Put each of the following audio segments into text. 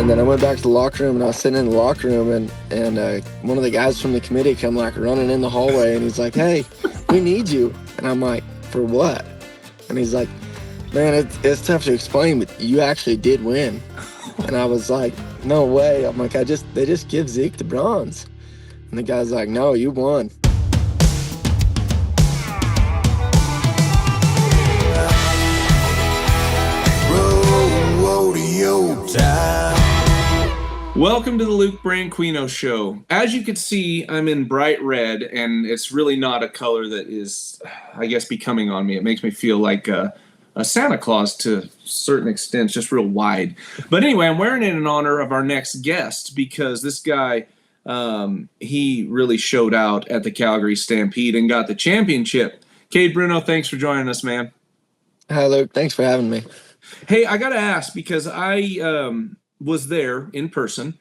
And then I went back to the locker room, and I was sitting in the locker room, and one of the guys from the committee come like running in the hallway, and he's like, "Hey, we need you." And I'm like, "For what?" And he's like, "Man, it's tough to explain, but you actually did win." And I was like, "No way." I'm like, they just give Zeke the bronze. And the guy's like, "No, you won." Rodeo time. Welcome to the Luke Branquinho Show. As you can see, I'm in bright red, and it's really not a color that is, I guess, becoming on me. It makes me feel like a Santa Claus to a certain extent, just real wide. But anyway, I'm wearing it in honor of our next guest because this guy, he really showed out at the Calgary Stampede and got the championship. Kade Bruno, thanks for joining us, man. Hi, Luke. Thanks for having me. Hey, I got to ask because I was there in person.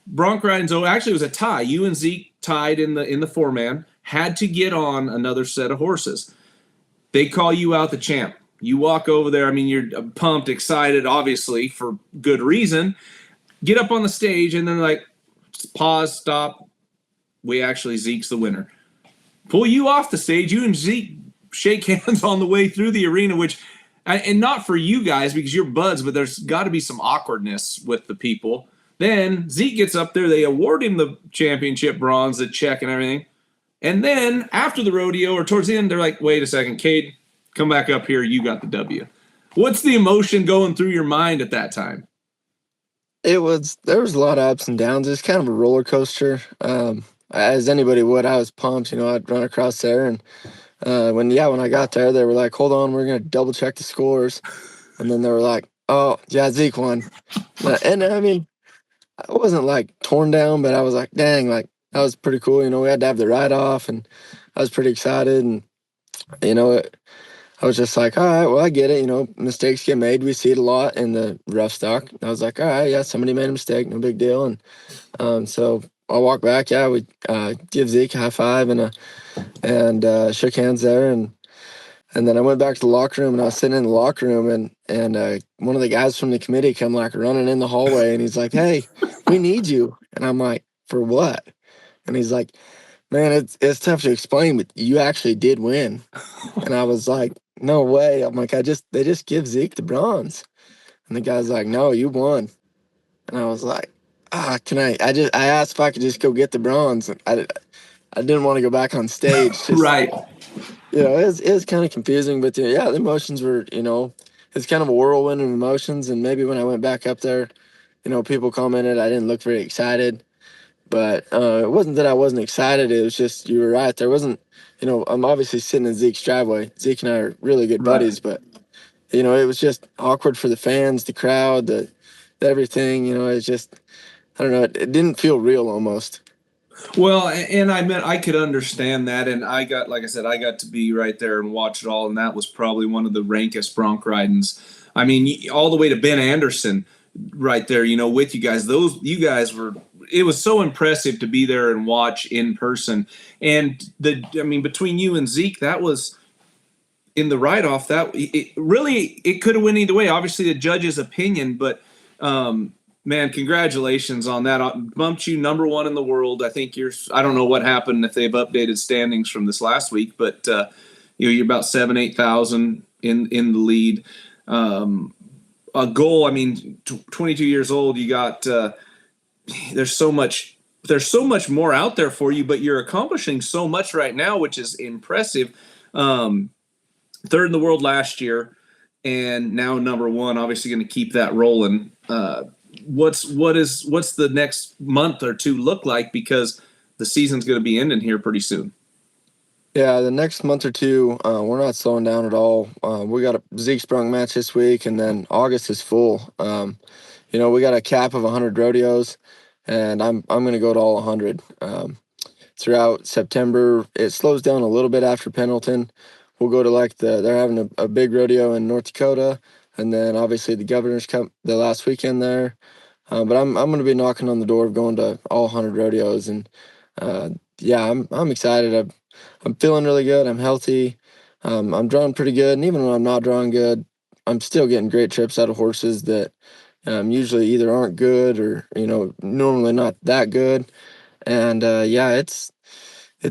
Bronc riding, so actually it was a tie. You and Zeke tied in the four-man, had to get on another set of horses. They call you out the champ. You walk over there. I mean, you're pumped, excited, obviously, for good reason. Get up on the stage, and then like, pause, stop. Zeke's the winner. Pull you off the stage. You and Zeke shake hands on the way through the arena, which, and not for you guys because you're buds, but there's got to be some awkwardness with the people. Then Zeke gets up there. They award him the championship bronze, the check and everything. And then after the rodeo or towards the end, they're like, "Wait a second, Kade, come back up here. You got the W." What's the emotion going through your mind at that time? There was a lot of ups and downs. It's kind of a roller coaster. As anybody would, I was pumped. I'd run across there, and when I got there, they were like, "Hold on, we're gonna double check the scores," and then they were like, "Oh, yeah, Zeke won." And I mean, I wasn't like torn down, but I was like, "Dang, like that was pretty cool." We had to have the ride off, and I was pretty excited, and I was just like, "All right, well, I get it. Mistakes get made. We see it a lot in the rough stock." I was like, "All right, yeah, somebody made a mistake, no big deal." And so I walked back. Yeah, we give Zeke a high five and shook hands there, and then I went back to the locker room, and I was sitting in the locker room, and one of the guys from the committee come like running in the hallway, and he's like, "Hey, we need you." And I'm like, "For what?" And he's like, "Man, it's tough to explain, but you actually did win." And I was like, "No way." I'm like, they just give Zeke the bronze. And the guy's like, "No, you won." And I was like, I asked if I could just go get the bronze. I didn't want to go back on stage. Right. It was kind of confusing, but the emotions were, it's kind of a whirlwind of emotions. And maybe when I went back up there, people commented I didn't look very excited, but it wasn't that I wasn't excited. It was just, you were right. There wasn't, I'm obviously sitting in Zeke's driveway. Zeke and I are really good buddies, but it was just awkward for the fans, the crowd, the everything. It's just, I don't know. It didn't feel real almost. Well, and I could understand that, and I got to be right there and watch it all, and that was probably one of the rankest bronc ridings. I mean, all the way to Ben Anderson, right there, with you guys. You guys were. It was so impressive to be there and watch in person, and between you and Zeke, that was in the write-off. That it could have went either way. Obviously, the judge's opinion, but. Man, congratulations on that. I bumped you number one in the world. I think I don't know what happened if they've updated standings from this last week, but you're about 8,000 in the lead. A goal, 22 years old, you got there's so much more out there for you, but you're accomplishing so much right now, which is impressive. Third in the world last year, and now number one, obviously going to keep that rolling. What's the next month or two look like, because the season's going to be ending here pretty soon? Yeah, the next month or two, we're not slowing down at all. We got a Zeke's Bronc match this week, and then August is full. We got a cap of 100 rodeos, and I'm going to go to all 100. Throughout September, it slows down a little bit after Pendleton. We'll go to they're having a big rodeo in North Dakota. And then obviously the Governor's Cup the last weekend there. But I'm going to be knocking on the door of going to all 100 rodeos. And I'm excited. I'm feeling really good. I'm healthy. I'm drawing pretty good. And even when I'm not drawing good, I'm still getting great trips out of horses that, usually either aren't good or normally not that good. And yeah, it's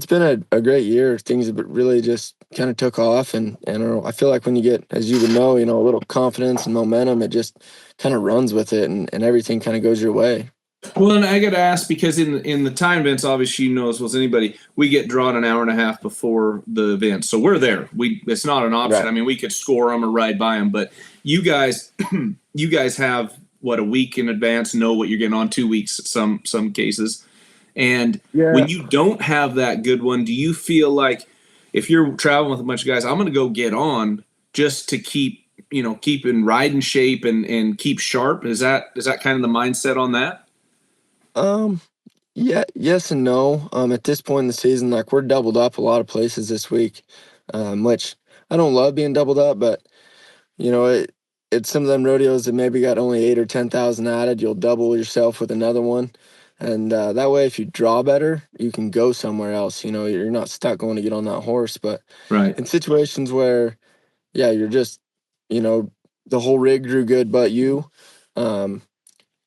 been a great year. Things have really just kind of took off, and I feel like when you get, as you would know, a little confidence and momentum, it just kind of runs with it, and everything kind of goes your way. Well, and I got to ask because in the time events, obviously you know as well as anybody, we get drawn an hour and a half before the event, so we're there. It's not an option. Right. I mean, we could score them or ride by them, but you guys, you guys have what, a week in advance, know what you're getting on, 2 weeks some cases, and Yeah. when you don't have that good one, do you feel like if you're traveling with a bunch of guys, I'm going to go get on just to keep in riding shape and keep sharp? Is that kind of the mindset on that? Um, yeah, yes and no. At this point in the season, like we're doubled up a lot of places this week, which I don't love being doubled up, but it's some of them rodeos that maybe got only 8 or 10,000 added. You'll double yourself with another one, and that way, if you draw better, you can go somewhere else. You're not stuck going to get on that horse. But Right. in situations where, yeah, you're just, you know, the whole rig drew good, but you. Um,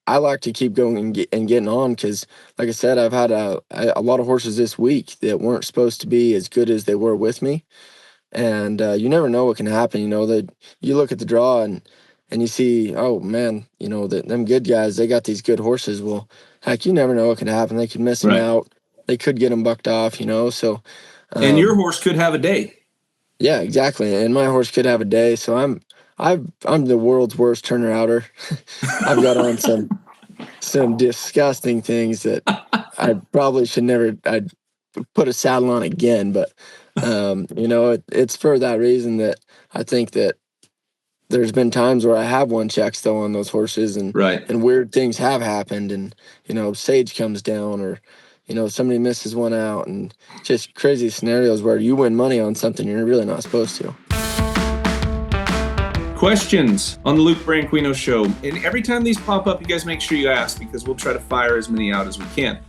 I like to keep going and getting on because, like I said, I've had a lot of horses this week that weren't supposed to be as good as they were with me, and you never know what can happen. That you look at the draw and you see, oh man, that them good guys, they got these good horses. Well, heck, you never know what can happen. They could miss them Right. out. They could get them bucked off. So And your um, horse could have a day. yeah, exactly. And my horse could have a day. So I'm the world's worst turner outer. I've got on some disgusting things that I probably should never. I'd put a saddle on again, but it's for that reason that I think that there's been times where I have won checks though on those horses, and Right. and weird things have happened, and Sage comes down, or somebody misses one out, and just crazy scenarios where you win money on something you're really not supposed to. Questions on the Luke Branquinho Show. And every time these pop up, you guys make sure you ask because we'll try to fire as many out as we can.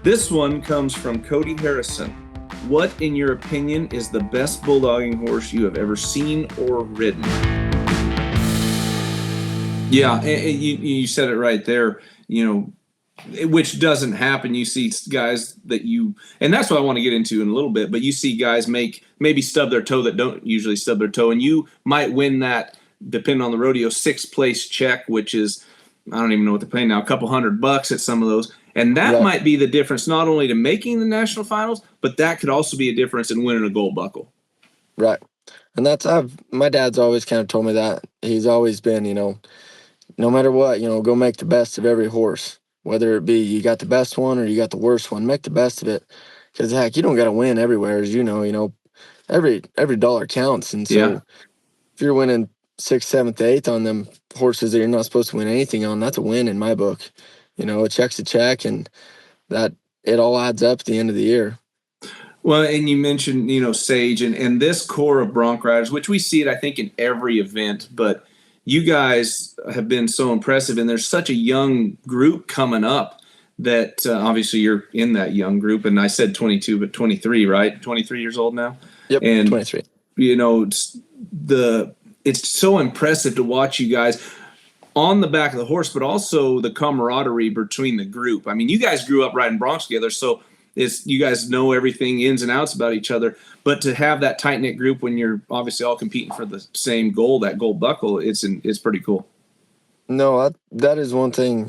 This one comes from Cody Harrison. What, in your opinion, is the best bulldogging horse you have ever seen or ridden? Yeah, you said it right there. Which doesn't happen. You see guys that and that's what I want to get into in a little bit, but you see guys maybe stub their toe that don't usually stub their toe, and you might win that, depending on the rodeo, 6th place check, which is, I don't even know what they're paying now, a couple $100 at some of those. And that Right. might be the difference, not only to making the national finals, but that could also be a difference in winning a gold buckle. Right. And my dad's always kind of told me that. He's always been, no matter what, go make the best of every horse. Whether it be you got the best one or you got the worst one, make the best of it. Because heck, you don't got to win everywhere, as you know. Every dollar counts, and so Yeah. if you're winning 6th, 7th, 8th on them horses that you're not supposed to win anything on, that's a win in my book. A check's a check, and that it all adds up at the end of the year. Well, and you mentioned, Sage and this core of bronc riders, which we see it, I think, in every event, but you guys have been so impressive, and there's such a young group coming up that obviously you're in that young group. And I said 22, but 23, right? 23 years old now. Yep, And 23. It's so impressive to watch you guys on the back of the horse, but also the camaraderie between the group. I mean, you guys grew up riding broncs together, so you guys know everything ins and outs about each other. But to have that tight knit group when you're obviously all competing for the same goal, that gold buckle, it's pretty cool. No, that is one thing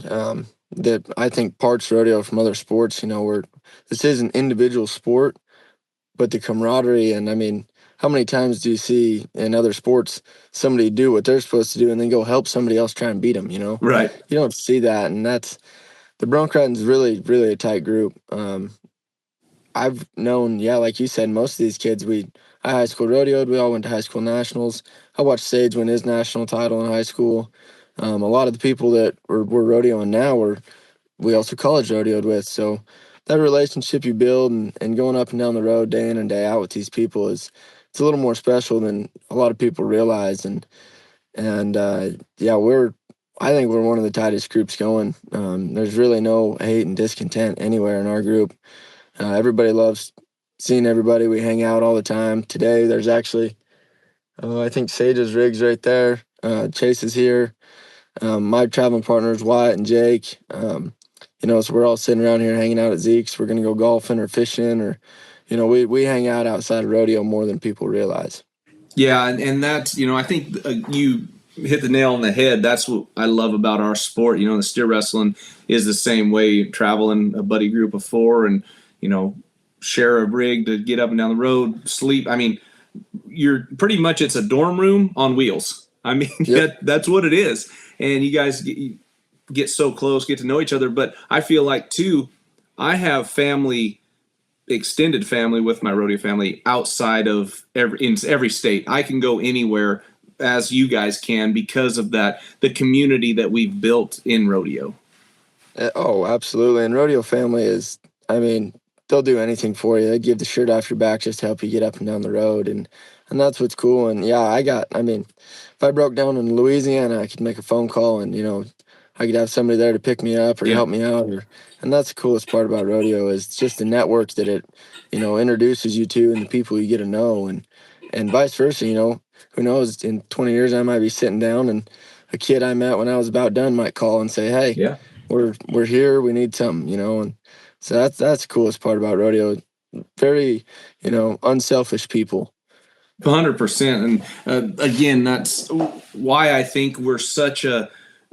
that I think parts rodeo from other sports. Where this is an individual sport, but the camaraderie, and I mean, how many times do you see in other sports somebody do what they're supposed to do and then go help somebody else try and beat them? Right. You don't see that, and that's the bronc riding is really, really a tight group. I've known, yeah, like you said, most of these kids, I high school rodeoed. We all went to high school nationals. I watched Sage win his national title in high school. A lot of the people that we're rodeoing now we also college rodeoed with. So that relationship you build and going up and down the road day in and day out with these people it's a little more special than a lot of people realize. And yeah, I think we're one of the tightest groups going. There's really no hate and discontent anywhere in our group. Everybody loves seeing everybody. We hang out all the time. Today, there's actually, I think Sage's rig's right there. Chase is here. My traveling partners, Wyatt and Jake, so we're all sitting around here hanging out at Zeke's. We're going to go golfing or fishing, or, we hang out outside of rodeo more than people realize. Yeah, and that's, I think you hit the nail on the head. That's what I love about our sport. The steer wrestling is the same way. Traveling a buddy group of 4 and, share a rig to get up and down the road, sleep. I mean, you're pretty much, it's a dorm room on wheels. I mean, Yep. that's what it is. And you guys get so close, get to know each other. But I feel like, too, I have extended family with my rodeo family outside of every state. I can go anywhere as you guys can because of that, the community that we've built in rodeo. Oh, absolutely. And rodeo family is, they'll do anything for you. They give the shirt off your back just to help you get up and down the road. And that's what's cool. And yeah, if I broke down in Louisiana, I could make a phone call and, I could have somebody there to pick me up or help me out. And that's the coolest part about rodeo is just the network that it, introduces you to and the people you get to know, and vice versa. Who knows, in 20 years, I might be sitting down and a kid I met when I was about done might call and say, hey, we're here. We need something, and so that's the coolest part about rodeo. Very, unselfish people. 100%. And again, that's why I think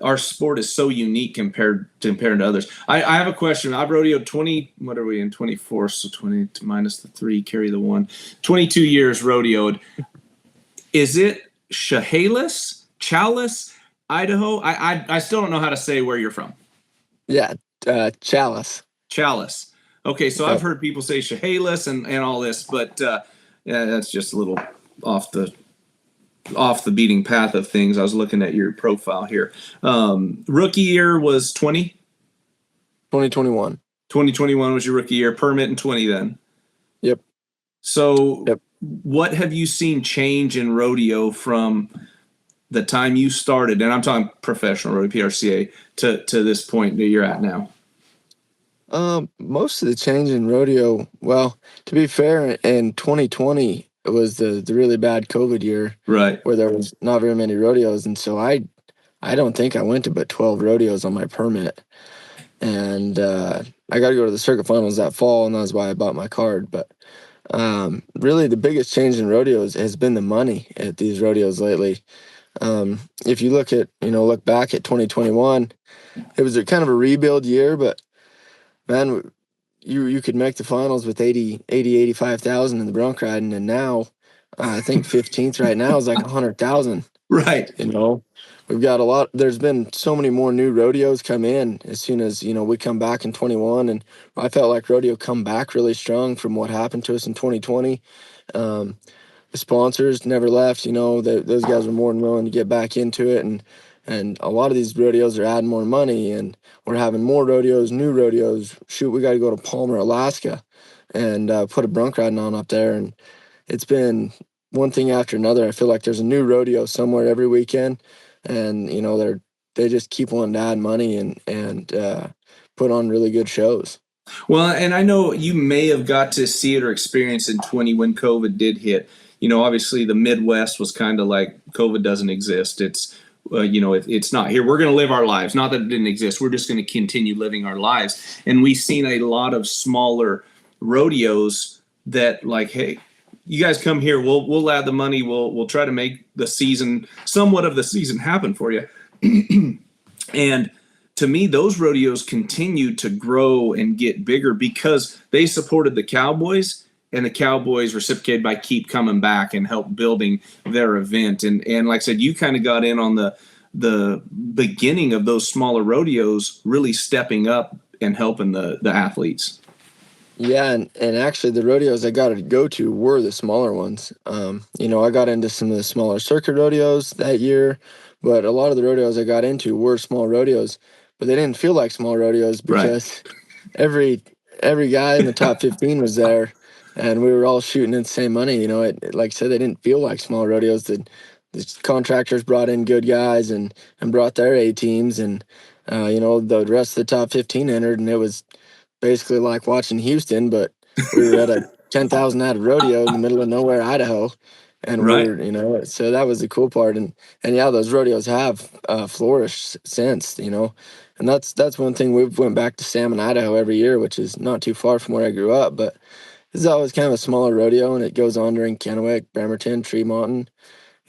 our sport is so unique compared to others. I have a question. I've rodeoed 20, what are we in, 24, so 20 minus the 3, carry the 1. 22 years rodeoed. Is it Chehalis, Idaho? I still don't know how to say where you're from. Yeah, Chalice. Okay, so I've heard people say Chehalis and all this, but that's just a little off the beating path of things. I was looking at your profile here. Rookie year was 2021. 2021 was your rookie year. Permit in 20 then. Yep. So what have you seen change in rodeo from the time you started, and I'm talking professional rodeo, PRCA, to this point that you're at now? Most of the change in rodeo, well, to be fair, in 2020, it was the really bad COVID year, right, where there was not very many rodeos, and so I don't think I went to but 12 rodeos on my permit, and I got to go to the circuit finals that fall, and that's why I bought my card. But really, the biggest change in rodeos has been the money at these rodeos lately. If you look back at 2021, it was a kind of a rebuild year, but man, you could make the finals with 85,000 in the bronc riding, and now I think 15th right now is like 100,000. Right. We've got a lot. There's been so many more new rodeos come in as soon as we come back in 21, and I felt like rodeo come back really strong from what happened to us in 2020. The sponsors never left. Those guys were more than willing to get back into it, and a lot of these rodeos are adding more money, and we're having more rodeos, new rodeos. Shoot, we got to go to Palmer, Alaska, and put a bronc riding on up there. And it's been one thing after another. I feel like there's a new rodeo somewhere every weekend, and they just keep wanting to add money and put on really good shows. Well, and I know you may have got to see it or experience in 20 when COVID did hit. Obviously the Midwest was kind of like COVID doesn't exist. It's it's not here. We're going to live our lives. Not that it didn't exist. We're just going to continue living our lives. And we've seen a lot of smaller rodeos that like, hey, you guys come here. We'll add the money. We'll try to make somewhat of the season happen for you. And to me, those rodeos continue to grow and get bigger because they supported the Cowboys, and the Cowboys reciprocated by keep coming back and help building their event. And like I said, you kind of got in on the beginning of those smaller rodeos, really stepping up and helping the athletes. Yeah, and actually the rodeos I got to go to were the smaller ones. I got into some of the smaller circuit rodeos that year, but a lot of the rodeos I got into were small rodeos, but they didn't feel like small rodeos because every guy in the top 15 was there. And we were all shooting in the same money. Like I said, they didn't feel like small rodeos. The contractors brought in good guys and brought their A teams, and the rest of the top 15 entered, and it was basically like watching Houston, but we were at a 10,000 head rodeo in the middle of nowhere, Idaho, and we Right. were, so that was the cool part. And yeah, those rodeos have flourished since, and that's one thing. We've went back to Salmon, Idaho every year, which is not too far from where I grew up, but this is always kind of a smaller rodeo, and it goes on during Kennewick, Bremerton, Tremonton,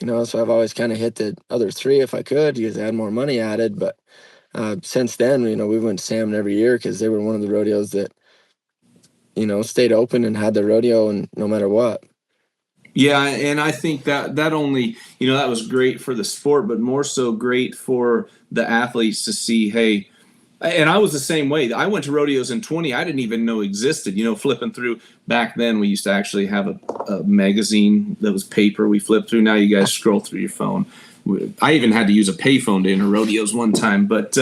so I've always kind of hit the other three if I could, because I had more money added. But since then, we went to Salmon every year because they were one of the rodeos that, stayed open and had the rodeo, and no matter what. Yeah, and I think that only, that was great for the sport, but more so great for the athletes to see, hey, and I was the same way. I went to rodeos in 20 I didn't even know existed. Flipping through, back then we used to actually have a magazine that was paper we flipped through. Now you guys scroll through your phone. I even had to use a payphone to enter rodeos one time. But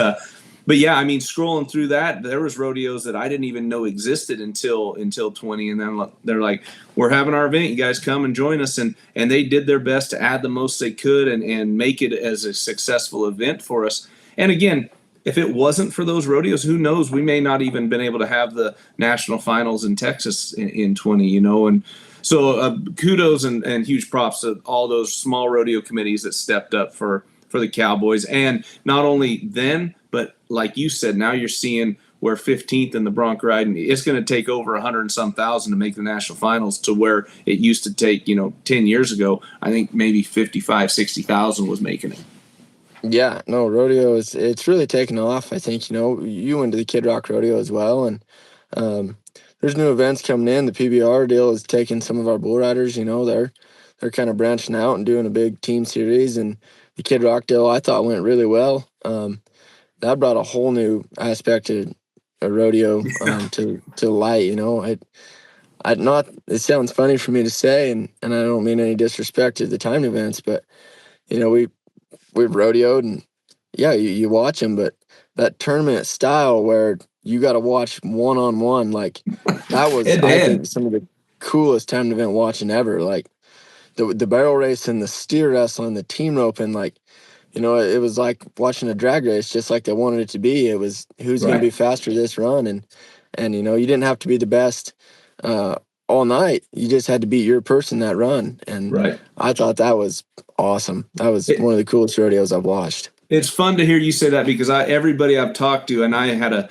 yeah, I mean, scrolling through that, there was rodeos that I didn't even know existed until 20, and then they're like, "We're having our event, you guys come and join us," and they did their best to add the most they could and make it as a successful event for us. And again, if it wasn't for those rodeos, who knows? We may not even been able to have the national finals in Texas in 20, and so kudos and huge props to all those small rodeo committees that stepped up for the Cowboys. And not only then, but like you said, now you're seeing where 15th in the bronc riding, it's going to take over 100 and some thousand to make the national finals, to where it used to take, 10 years ago, I think maybe 55, 60,000 was making it. Yeah, no, rodeo it's really taken off. I think, you went to the Kid Rock Rodeo as well, and there's new events coming in. The PBR deal is taking some of our bull riders, they're kind of branching out and doing a big team series, and the Kid Rock deal I thought went really well. That brought a whole new aspect to a rodeo to light. It sounds funny for me to say, and I don't mean any disrespect to the timed events, but we've rodeoed, and yeah, you watch them, but that tournament style where you got to watch one-on-one, like that was, I think, some of the coolest timed event watching ever. Like the barrel race and the steer wrestling, the team roping, like, it was like watching a drag race, just like they wanted it to be. It was who's going to be faster this run, and you didn't have to be the best all night. You just had to beat your person that run, and I thought that was awesome. That was one of the coolest rodeos I've watched. It's fun to hear you say that, because everybody I've talked to, and I had a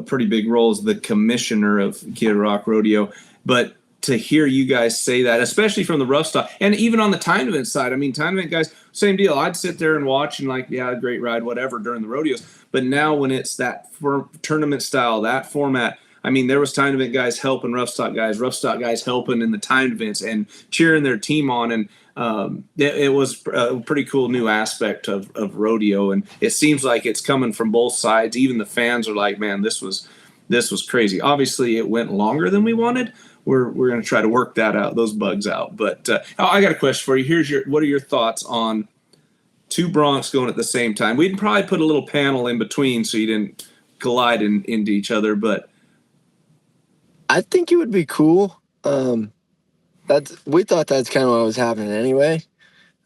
pretty big role as the commissioner of Kid Rock Rodeo, but to hear you guys say that, especially from the rough stock, and even on the time event side, I mean, time event guys, same deal. I'd sit there and watch and like, yeah, great ride, whatever, during the rodeos. But now when it's that tournament style, that format, I mean, there was time event guys helping rough stock guys helping in the timed events and cheering their team on. And it was a pretty cool new aspect of rodeo. And it seems like it's coming from both sides. Even the fans are like, man, this was crazy. Obviously, it went longer than we wanted. We're going to try to work those bugs out. But I got a question for you. What are your thoughts on two broncs going at the same time? We'd probably put a little panel in between so you didn't collide into each other, but I think it would be cool. We thought that's kind of what was happening anyway.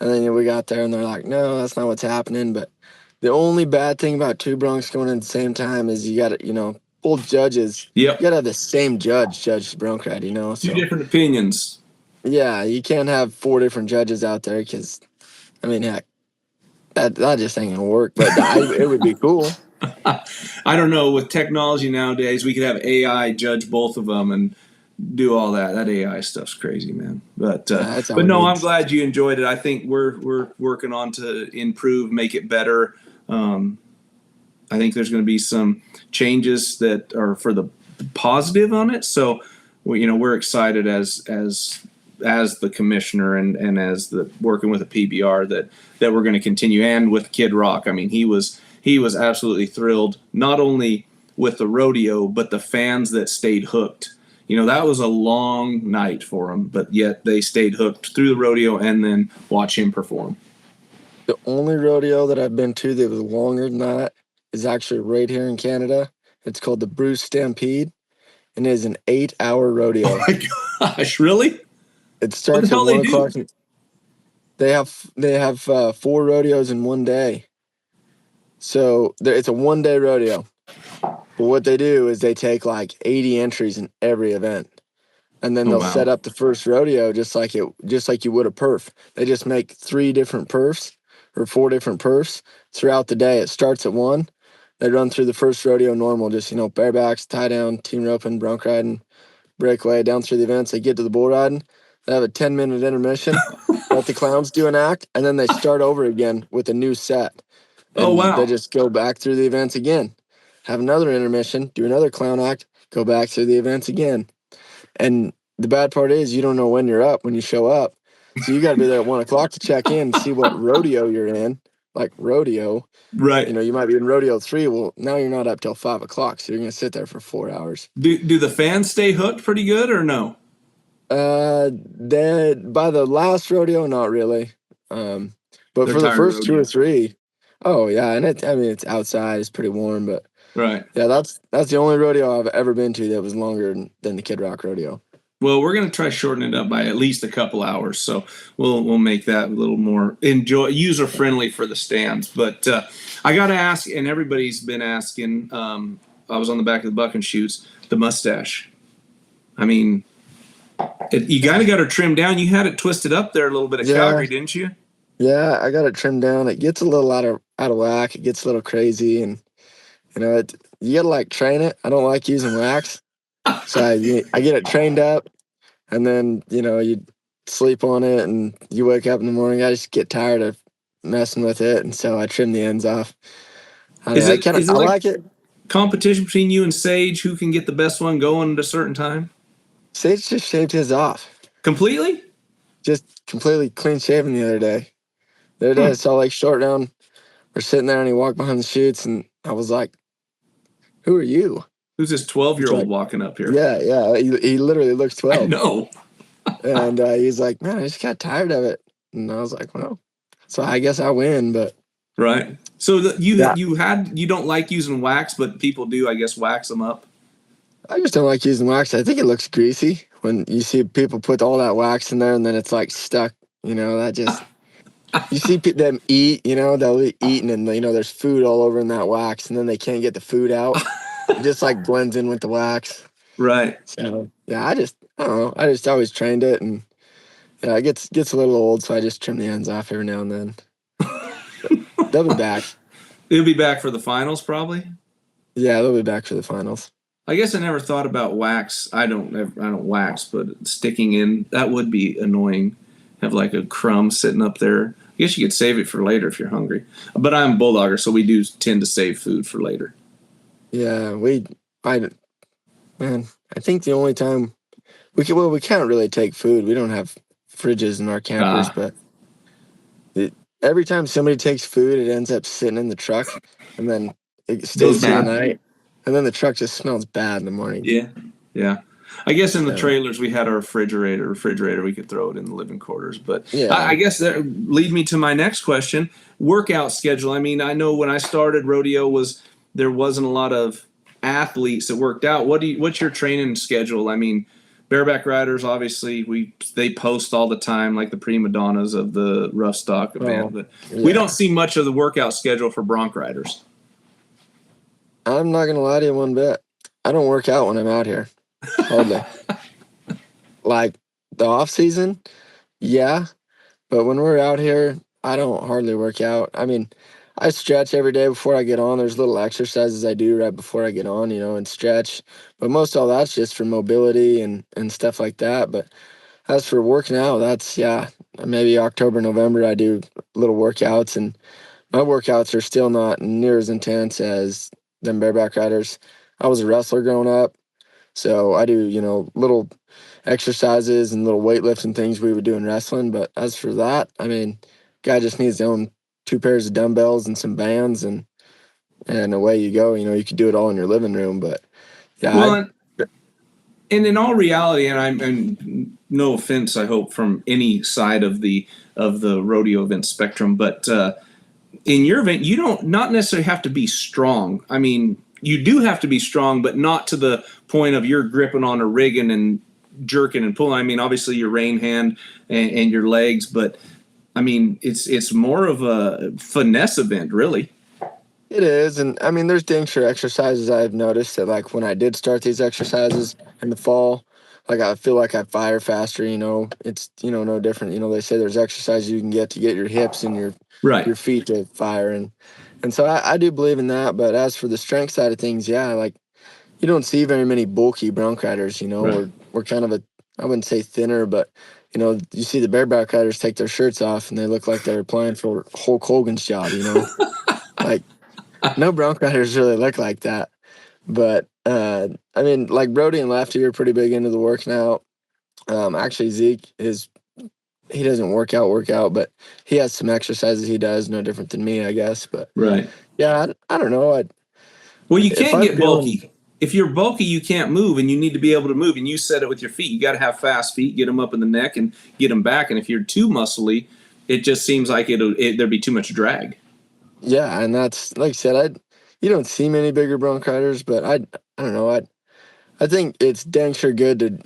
And then we got there and they're like, no, that's not what's happening. But the only bad thing about two broncs going at the same time is you got to, both judges. Yep. You got to have the same judge the bronc ride, So, two different opinions. Yeah, you can't have 4 different judges out there because, I mean, heck, that just ain't going to work. But it would be cool. I don't know. With technology nowadays, we could have AI judge both of them and do all that. That AI stuff's crazy, man. But no, I'm glad you enjoyed it. I think we're working on to improve, make it better. I think there's going to be some changes that are for the positive on it. So, we're excited as the commissioner and as the working with a PBR that we're going to continue, and with Kid Rock. I mean, he was absolutely thrilled, not only with the rodeo, but the fans that stayed hooked. That was a long night for them, but yet they stayed hooked through the rodeo and then watch him perform. The only rodeo that I've been to that was longer than that is actually right here in Canada. It's called the World Stampede, and it is an 8-hour rodeo. Oh my gosh, really? It starts at 1 o'clock. They have 4 rodeos in one day. So it's a one-day rodeo. But what they do is they take like 80 entries in every event. and then Oh, they'll wow. set up the first rodeo just like you would a perf. They just make 3 different perfs or 4 different perfs throughout the day. It starts at 1. They run through the first rodeo normal, just barebacks, tie down, team roping, bronc riding, breakaway down through the events. They get to the bull riding. They have a 10-minute intermission. Let the clowns do an act, and then they start over again with a new set. Oh, And they wow. just go back through the events again. Have another intermission, do another clown act, go back through the events again. And the bad part is you don't know when you're up when you show up. So you got to be there at 1 o'clock to check in, see what rodeo you're in. Like rodeo, Right. you might be in rodeo 3. Well, now you're not up till 5 o'clock, so you're going to sit there for 4 hours. Do the fans stay hooked pretty good or no? By the last rodeo, not really. But They're for the tired of first 2 or rodeo. 3, oh yeah, and it's outside, it's pretty warm, but Right. yeah, that's the only rodeo I've ever been to that was longer than the Kid Rock rodeo. Well, we're gonna try shorten it up by at least a couple hours, so we'll make that a little more user friendly for the stands. But I got to ask, and everybody's been asking. I was on the back of the buck and shoots the mustache. I mean, you kind of got her trimmed down. You had it twisted up there a little bit at Calgary, didn't you? Yeah, I got it trimmed down. It gets a little out of whack. It gets a little crazy, and you gotta like train it. I don't like using wax, so I get it trained up, and then you sleep on it, and you wake up in the morning. I just get tired of messing with it, and so I trim the ends off. I, Is I it kind of is it I like like it. competition between you and Sage? Who can get the best one going at a certain time? Sage just shaved his off, Completely? just completely clean shaven the other day. The other day I saw like Short Down. We're sitting there, and he walked behind the chutes, and I was like, "Who are you?" Who's this He's 12-year-old like, walking up here? "Yeah." He literally looks I 12. know. And he's like, "Man, I just got tired of it." And I was like, "Well, so I guess I win." But Right. So you yeah, you don't like using wax, but people do, I guess, wax them up. I just don't like using wax. I think it looks greasy when you see people put all that wax in there and then it's like stuck. That just you see them eat. They'll eat eating, and there's food all over in that wax, and then they can't get the food out. It just like blends in with the wax. Right. So yeah, I don't know. I just always trained it, and yeah, it gets a little old, so I just trim the ends off every now and then. They'll be back. It'll be back for the finals, probably. Yeah, they'll be back for the finals. I guess I never thought about wax. I don't wax, but sticking in that would be annoying. Have like a crumb sitting up there. I guess you could save it for later if you're hungry. But I'm a bulldogger, so we do tend to save food for later. Yeah, I think the only time we can't really take food. We don't have fridges in our campers, but every time somebody takes food, it ends up sitting in the truck, and then it Goes stays through the bad. night, and then the truck just smells bad in the morning. Yeah, yeah. I guess in the So, trailers we had our refrigerator. We could throw it in the living quarters. But yeah, I guess that lead me to my next question: workout schedule. I mean, I know when I started rodeo there wasn't a lot of athletes that worked out. What's your training schedule? I mean, bareback riders obviously they post all the time like the prima donnas of the rough stock event, but we yeah. don't see much of the workout schedule for bronc riders. I'm not gonna lie to you one bit. I don't work out when I'm out here, hardly. Like the off season, yeah, but when we're out here, I don't hardly work out. I mean, I stretch every day before I get on. There's little exercises I do right before I get on, and stretch. But most all that's just for mobility and stuff like that. But as for working out, that's maybe October, November I do little workouts, and my workouts are still not near as intense as them bareback riders. I was a wrestler growing up, so I do, little exercises and little weightlifting things we would do in wrestling. But as for that, I mean, guy just needs to own 2 pairs of dumbbells and some bands, and away you go. You could do it all in your living room. But yeah, Well, and in all reality, and no offense, I hope from any side of the rodeo event spectrum, but in your event, you don't not necessarily have to be strong. I mean, you do have to be strong, but not to the point of you're gripping on a rigging and jerking and pulling. I mean, obviously your rein hand and your legs, but I mean, it's more of a finesse event, really. it is. And I mean, there's dang sure exercises I've noticed that, like, when I did start these exercises in the fall, like I feel like I fire faster. It's no different. They say there's exercises you can get to get your hips and Right. your feet to fire, and so I do believe in that. But as for the strength side of things, yeah, like you don't see very many bulky bronc riders. Right. We're kind of I wouldn't say thinner, but you see the bareback riders take their shirts off and they look like they're applying for Hulk Hogan's job. Like no bronc riders really look like that. But I mean, like Brody and Lefty are pretty big into the working out. Actually, Zeke he doesn't work out, but he has some exercises he does, no different than me, I guess. But Right. yeah, I don't know. Well, you If can't I'm get feeling, bulky. If you're bulky, you can't move, and you need to be able to move. And you said it with your feet. You got to have fast feet, get them up in the neck, and get them back. And if you're too muscly, it just seems like there'd be too much drag. yeah, and that's like I said, you don't see many bigger bronc riders, but I don't know. I think it's dang sure good to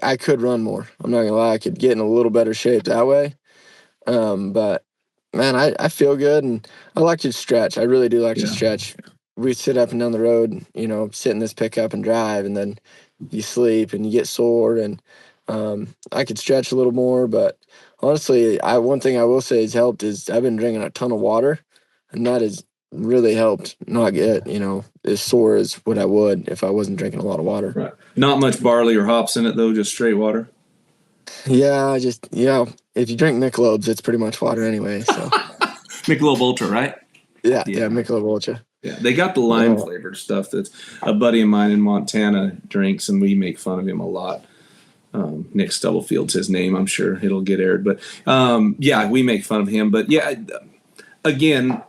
I could run more. I'm not gonna lie, I could get in a little better shape that way. But man, I feel good and I like to stretch. I really do like to Yeah. stretch. We sit up and down the road, sit in this pickup and drive, and then you sleep and you get sore. And I could stretch a little more, but honestly, one thing I will say has helped is I've been drinking a ton of water, and that has really helped not get as sore as what I would if I wasn't drinking a lot of water. Right. Not much barley or hops in it though, just straight water. Yeah, I just if you drink Michelob's, it's pretty much water anyway. So Michelob Ultra, right? yeah, Yeah. Michelob Ultra. Yeah, they got the lime flavored stuff that a buddy of mine in Montana drinks, and we make fun of him a lot. Nick Stubblefield's his name. I'm sure it'll get aired, but yeah, we make fun of him. But yeah, again,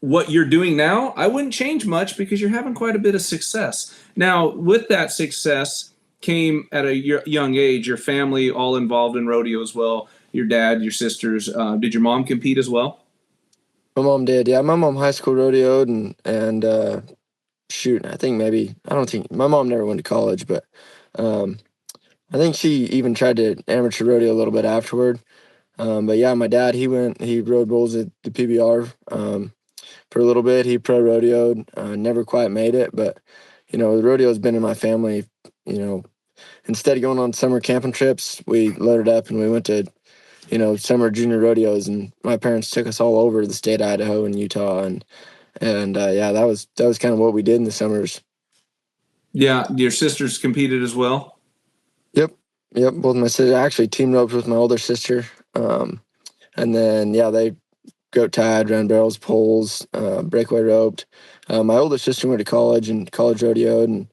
what you're doing now, I wouldn't change much because you're having quite a bit of success. Now, with that success came at a young age. Your family all involved in rodeo as well. Your dad, your sisters. Did your mom compete as well? My mom did, yeah. My mom high school rodeoed and shoot, I don't think my mom never went to college, but um, I think she even tried to amateur rodeo a little bit afterward. But yeah, my dad he rode bulls at the PBR for a little bit. He pro rodeoed, never quite made it, but the rodeo's been in my family. You know, Instead of going on summer camping trips, we loaded up and we went to summer junior rodeos, and my parents took us all over the state of Idaho and Utah, and yeah, that was kind of what we did in the summers. Yeah, your sisters competed as well. Yep, yep. Both my sisters, I actually team roped with my older sister, and then yeah, they goat tied, ran barrels, poles, breakaway roped. My older sister went to college and college rodeoed,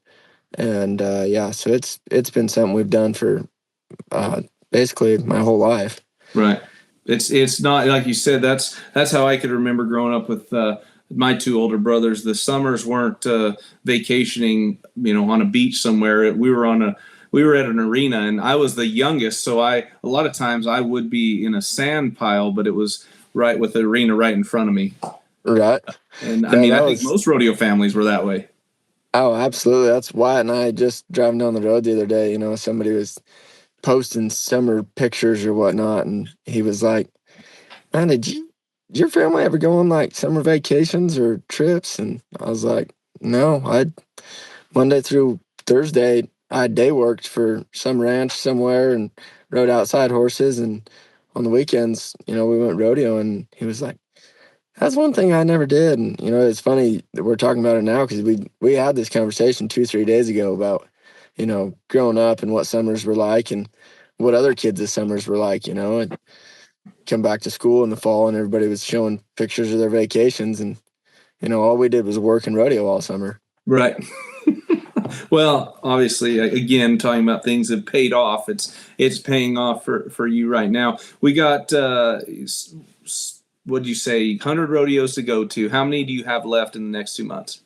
and yeah, so it's been something we've done for basically my whole life. Right. It's not like you said. That's how I could remember growing up with my two older brothers. The summers weren't vacationing, on a beach somewhere. We were at an arena, and I was the youngest, so a lot of times I would be in a sand pile, but it was right with the arena right in front of me. Right. And Yeah, I think most rodeo families were that way. Oh, absolutely. That's Wyatt and I just driving down the road the other day. Somebody was posting summer pictures or whatnot, and he was like, "Man, did your family ever go on like summer vacations or trips?" And I was like, "No, I Monday through Thursday I day worked for some ranch somewhere and rode outside horses, and on the weekends, we went rodeo." And he was like, "That's one thing I never did." And it's funny that we're talking about it now because we had this conversation 2-3 days ago about growing up and what summers were like and what other kids' summers were like. And come back to school in the fall and everybody was showing pictures of their vacations, and all we did was work and rodeo all summer. Right. Well, obviously, again, talking about things that paid off. It's paying off for you right now. We got what do you say, 100 rodeos to go to. How many do you have left in the next 2 months?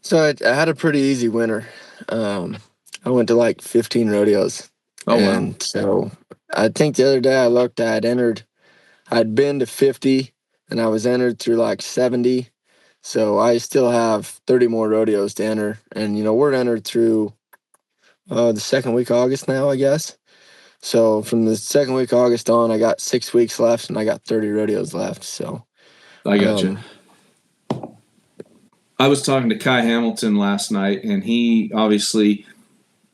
So I had a pretty easy winter. I went to like 15 rodeos. Oh, wow. And so I think the other day I looked, I'd been to 50 and I was entered through like 70. So I still have 30 more rodeos to enter. And, we're entered through the second week of August now, I guess. So from the second week of August on, I got 6 weeks left and I got 30 rodeos left. So I got you. I was talking to Kai Hamilton last night, and he obviously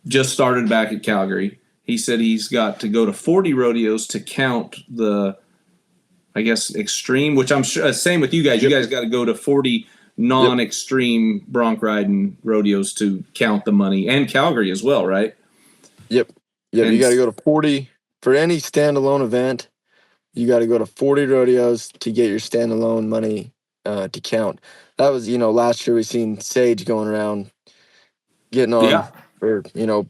just started back at Calgary. He said he's got to go to 40 rodeos to count the, I guess, extreme, which I'm sure, same with you guys. You guys got to go to 40 non-extreme bronc riding rodeos to count the money, and Calgary as well, right? Yep. And You got to go to 40 for any standalone event. You got to go to 40 rodeos to get your standalone money to count. That was, last year we seen Sage going around getting on or,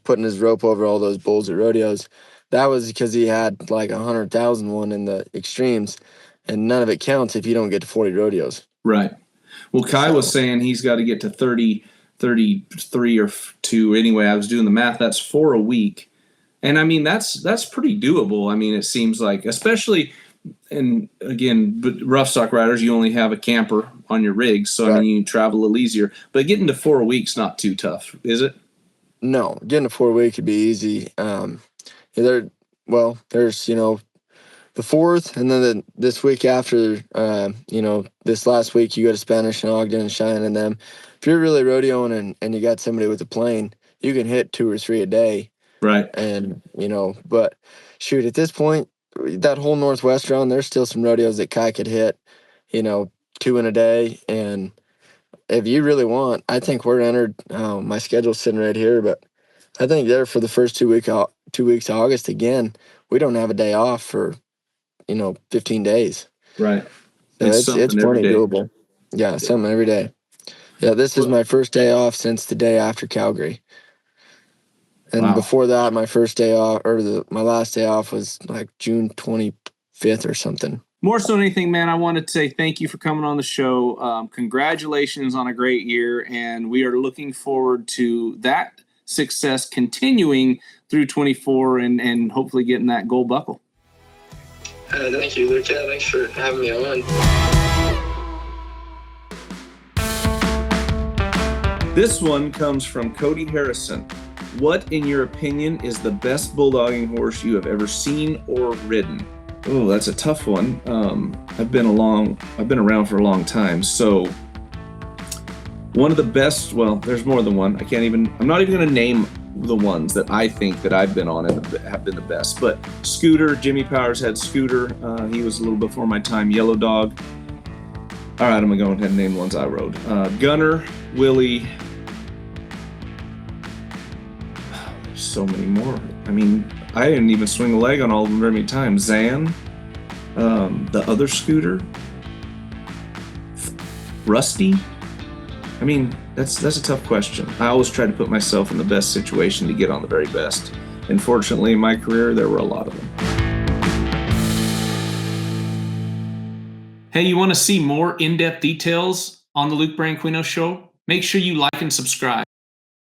putting his rope over all those bulls at rodeos. That was because he had like 100,000 one in the extremes, and none of it counts if you don't get to 40 rodeos. Right. Well, Kai was saying he's got to get to 30, 33 or 2. Anyway, I was doing the math. That's 4 a week. And I mean, that's pretty doable. I mean, it seems like, especially, and again, but rough stock riders, you only have a camper on your rig. So, I mean, you travel a little easier. But getting to 4 a week's not too tough, is it? No, getting to 4 a week could be easy. There's, the 4th, and then this week after, this last week, you go to Spanish and Ogden and Cheyenne and them. If you're really rodeoing and you got somebody with a plane, you can hit 2 or 3 a day. Right. And, but shoot, at this point, that whole Northwest round, there's still some rodeos that Kai could hit, 2 in a day. And if you really want, I think we're entered. My schedule's sitting right here, but I think there for the first 2 weeks of August, again, we don't have a day off for 15 days. Right. So it's plenty doable. Yeah, something every day. Yeah, this is my first day off since the day after Calgary. And before that, my first day off, or my last day off, was like June 25th or something. More so than anything, man, I wanted to say thank you for coming on the show. Congratulations on a great year, and we are looking forward to that success continuing through 24 and hopefully getting that gold buckle. Thank you, Luke. Yeah, thanks for having me on. This one comes from Cody Harrison. What, in your opinion, is the best bulldogging horse you have ever seen or ridden? Oh, that's a tough one. I've been around for a long time. So one of the best, well, there's more than one. I'm not even going to name the ones that I think that I've been on and have been the best. But Scooter, Jimmy Powers had Scooter. He was a little before my time. Yellow Dog. All right, I'm going to go ahead and name the ones I rode. Gunner, Willie. There's so many more. I mean, I didn't even swing a leg on all of them very many times. Zan, the other Scooter, Rusty. I mean, that's a tough question. I always try to put myself in the best situation to get on the very best. And fortunately, in my career, there were a lot of them. Hey, you want to see more in-depth details on the Luke Branquinho Show? Make sure you like and subscribe.